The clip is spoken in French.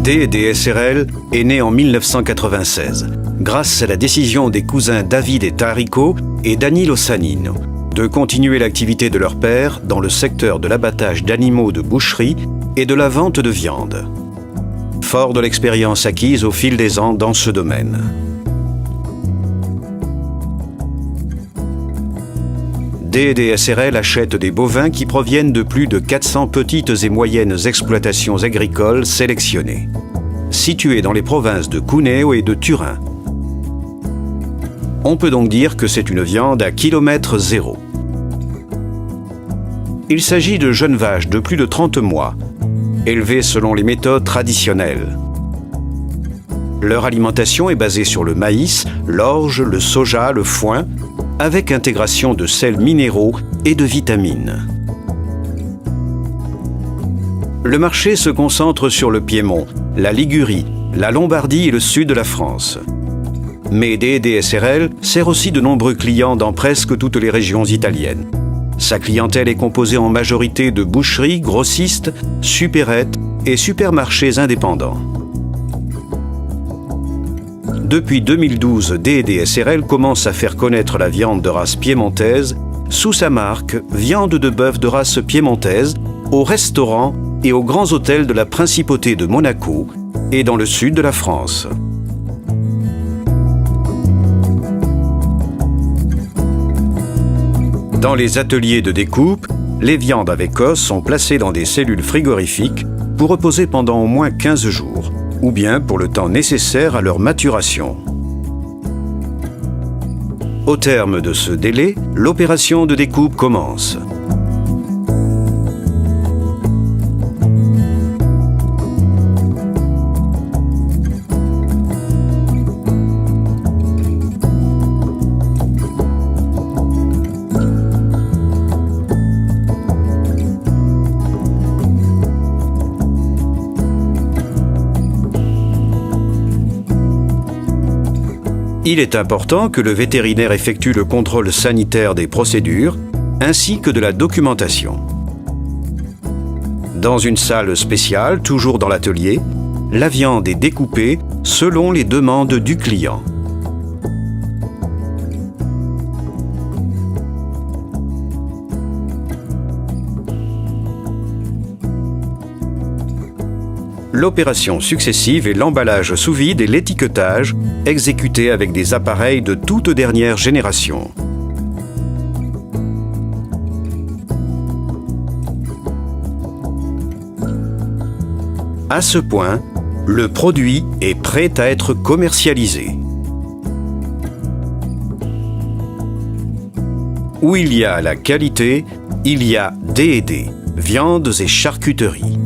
D&D SRL est né en 1996, grâce à la décision des cousins David et Tarico et Danilo Sanino de continuer l'activité de leur père dans le secteur de l'abattage d'animaux de boucherie et de la vente de viande. Fort de l'expérience acquise au fil des ans dans ce domaine. D&D SRL achète des bovins qui proviennent de plus de 400 petites et moyennes exploitations agricoles sélectionnées, situées dans les provinces de Cuneo et de Turin. On peut donc dire que c'est une viande à kilomètre zéro. Il s'agit de jeunes vaches de plus de 30 mois, élevées selon les méthodes traditionnelles. Leur alimentation est basée sur le maïs, l'orge, le soja, le foin, avec intégration de sels minéraux et de vitamines. Le marché se concentre sur le Piémont, la Ligurie, la Lombardie et le sud de la France. Mais D&D SRL sert aussi de nombreux clients dans presque toutes les régions italiennes. Sa clientèle est composée en majorité de boucheries, grossistes, supérettes et supermarchés indépendants. Depuis 2012, D&D SRL commence à faire connaître la viande de race piémontaise sous sa marque Viande de bœuf de race piémontaise aux restaurants et aux grands hôtels de la Principauté de Monaco et dans le sud de la France. Dans les ateliers de découpe, les viandes avec os sont placées dans des cellules frigorifiques pour reposer pendant au moins 15 jours. Ou bien pour le temps nécessaire à leur maturation. Au terme de ce délai, l'opération de découpe commence. Il est important que le vétérinaire effectue le contrôle sanitaire des procédures ainsi que de la documentation. Dans une salle spéciale, toujours dans l'atelier, la viande est découpée selon les demandes du client. L'opération successive est l'emballage sous vide et l'étiquetage, exécuté avec des appareils de toute dernière génération. À ce point, le produit est prêt à être commercialisé. Où il y a la qualité, il y a D&D, viandes et charcuteries.